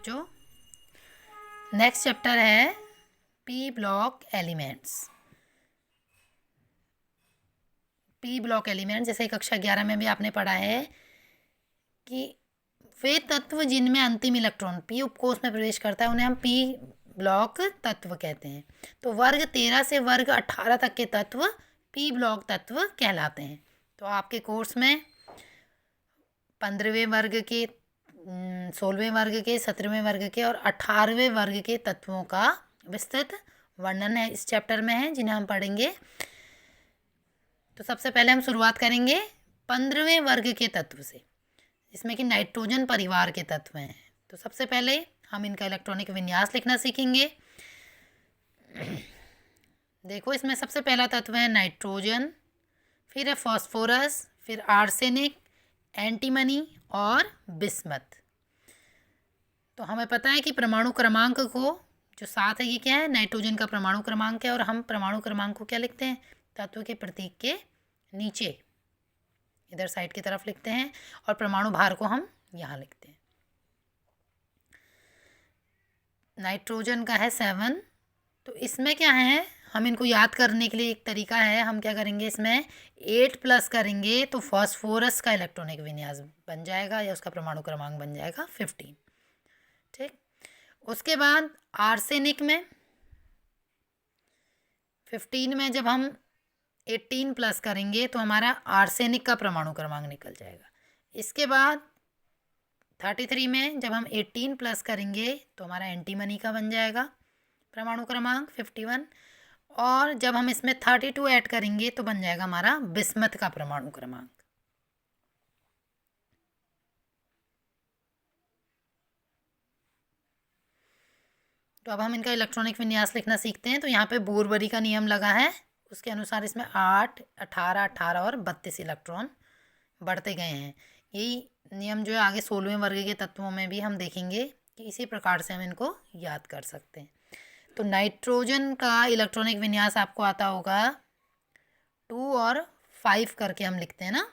बच्चों, next chapter है P block elements. P block elements जैसे कक्षा 11 में भी आपने पढ़ा है कि वे तत्व जिनमें अंतिम इलेक्ट्रॉन पी उपकोष में प्रवेश करता है उन्हें हम पी ब्लॉक तत्व कहते हैं। तो वर्ग 13 से वर्ग 18 तक के तत्व पी ब्लॉक तत्व कहलाते हैं। तो आपके कोर्स में 15वें वर्ग के, 16वें वर्ग के, 17वें वर्ग के और 18वें वर्ग के तत्वों का विस्तृत वर्णन है इस चैप्टर में है, जिन्हें हम पढ़ेंगे। तो सबसे पहले हम शुरुआत करेंगे 15वें वर्ग के तत्व से, जिसमें कि नाइट्रोजन परिवार के तत्व हैं। तो सबसे पहले हम इनका इलेक्ट्रॉनिक विन्यास लिखना सीखेंगे। देखो, इसमें सबसे पहला तत्व है नाइट्रोजन, फिर है फॉस्फोरस, फिर आर्सेनिक, एंटीमनी और बिस्मथ। तो हमें पता है कि परमाणु क्रमांक को जो 7 है ये क्या है, नाइट्रोजन का परमाणु क्रमांक है। और हम परमाणु क्रमांक को क्या लिखते हैं, तत्व के प्रतीक के नीचे इधर साइड की तरफ लिखते हैं, और परमाणु भार को हम यहाँ लिखते हैं। नाइट्रोजन का है 7। तो इसमें क्या है, हम इनको याद करने के लिए एक तरीका है, हम क्या करेंगे, इसमें 8 प्लस करेंगे तो फॉस्फोरस का इलेक्ट्रॉनिक विन्यास बन जाएगा, या उसका परमाणु क्रमांक बन जाएगा 15। ठीक, उसके बाद आर्सेनिक में 15 में जब हम 18 प्लस करेंगे तो हमारा आर्सेनिक का परमाणु क्रमांक निकल जाएगा। इसके बाद 33 में जब हम 18 प्लस करेंगे तो हमारा एंटीमनी का बन जाएगा परमाणु क्रमांक 51। और जब हम इसमें 32 ऐड करेंगे तो बन जाएगा हमारा बिस्मथ का परमाणु क्रमांक। तो अब हम इनका इलेक्ट्रॉनिक विन्यास लिखना सीखते हैं। तो यहाँ पे बोरबरी का नियम लगा है, उसके अनुसार इसमें 8, 18, 18 और 32 इलेक्ट्रॉन बढ़ते गए हैं। यही नियम जो है आगे 16वें वर्ग के तत्वों में भी हम देखेंगे कि इसी प्रकार से हम इनको याद कर सकते हैं। तो नाइट्रोजन का इलेक्ट्रॉनिक विन्यास आपको आता होगा 2 और 5 करके हम लिखते हैं ना।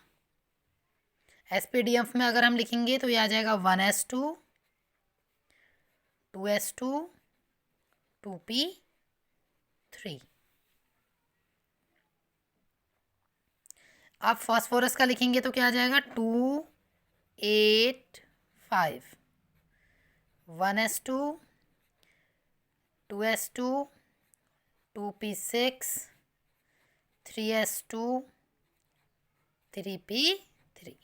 SPDF में अगर हम लिखेंगे तो ये आ जाएगा 1s2, 2s2, 2p3। आप फॉस्फोरस का लिखेंगे तो क्या आ जाएगा 2, 8, 5, 1s2, 2s2, 2p6, 3s2, 3p3।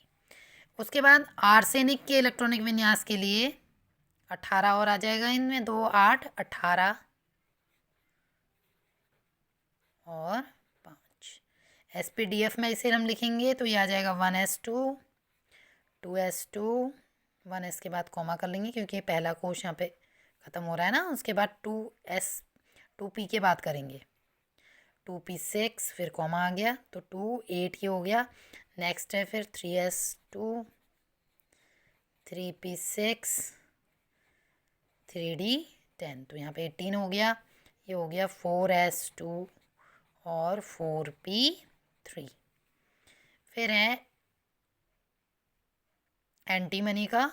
उसके बाद आर्सेनिक के इलेक्ट्रॉनिक विन्यास के लिए 18 और आ जाएगा, इनमें 2, 8, 18 और 5। SPDF में इसे हम लिखेंगे तो ये आ जाएगा 1s2, 2s2, 1s के बाद कॉमा कर लेंगे क्योंकि ये पहला कोश यहाँ पे ख़त्म हो रहा है ना। उसके बाद 2p के बाद करेंगे 2p6, फिर कॉमा आ गया तो 2, 8 ये हो गया। नेक्स्ट है फिर 3s2, 3p6, 3d10, तो यहाँ पे 18 हो गया। ये हो गया 4s2 और 4p3। फिर है एंटीमनी का,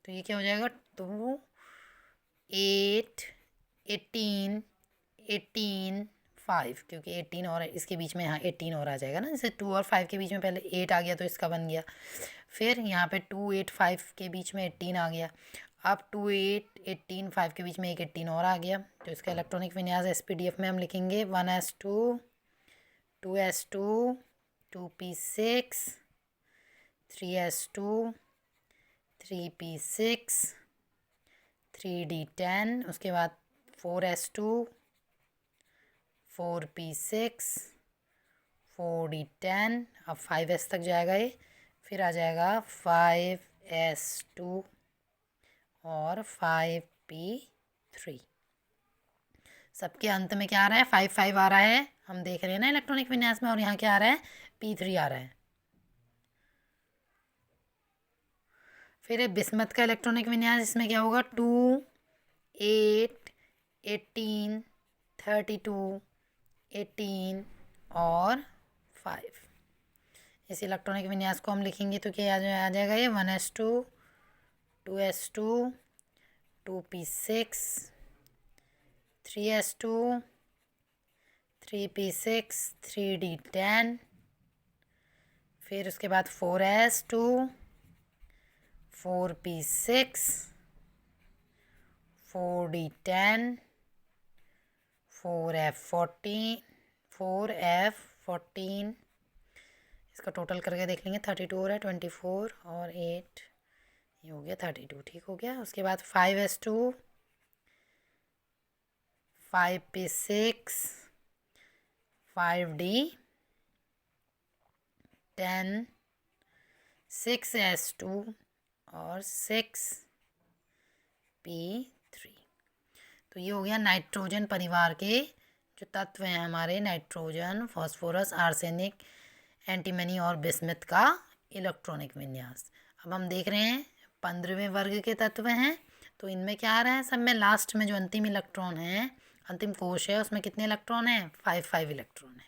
तो ये क्या हो जाएगा 2, 8, 18, 18, 5, क्योंकि 18 और इसके बीच में यहाँ 18 और आ जाएगा ना, जैसे 2 और 5 के बीच में पहले 8 आ गया तो इसका बन गया। फिर यहाँ पे 2, 8, 5 के बीच में 18 आ गया। अब 2, 8, 18, 5 के बीच में एक 18 और आ गया। तो इसका इलेक्ट्रॉनिक विन्यास SPDF में हम लिखेंगे 1s2, 2s2, 2p6, 3s2, 3p6, 3d10, उसके बाद 4s2, 4p6, 4d10, अब 5s तक जाएगा ये, फिर आ जाएगा 5s2 और 5p3। सबके अंत में क्या आ रहा है, 5, 5 आ रहा है, हम देख रहे हैं ना इलेक्ट्रॉनिक विन्यास में। और यहाँ क्या आ रहा है, p3 आ रहा है। फिर है बिस्मथ का इलेक्ट्रॉनिक विन्यास, इसमें क्या होगा 2, 8, 18, 32, 18 और 5। इस इलेक्ट्रॉनिक विन्यास को हम लिखेंगे तो क्या आ जाएगा ये 1s2, 2s2, 2p6, 3s2, 3p6, 3d10, फिर उसके बाद 4s2, 4p6, 4d10, 4f14, 4f14, इसका टोटल करके देख लेंगे 32 हो रहा है, 24 और 8 ये हो गया 32, ठीक हो गया। उसके बाद 5s2, 5p6, 5d10, 6s2 और 6p3। तो ये हो गया नाइट्रोजन परिवार के जो तत्व हैं हमारे, नाइट्रोजन, फास्फोरस, आर्सेनिक, एंटीमनी और बिस्मथ का इलेक्ट्रॉनिक विन्यास। अब हम देख रहे हैं 15वें वर्ग के तत्व हैं, तो इनमें क्या आ रहा है, सब में लास्ट में जो अंतिम इलेक्ट्रॉन है, अंतिम कोश है, उसमें कितने इलेक्ट्रॉन हैं, 5 इलेक्ट्रॉन है।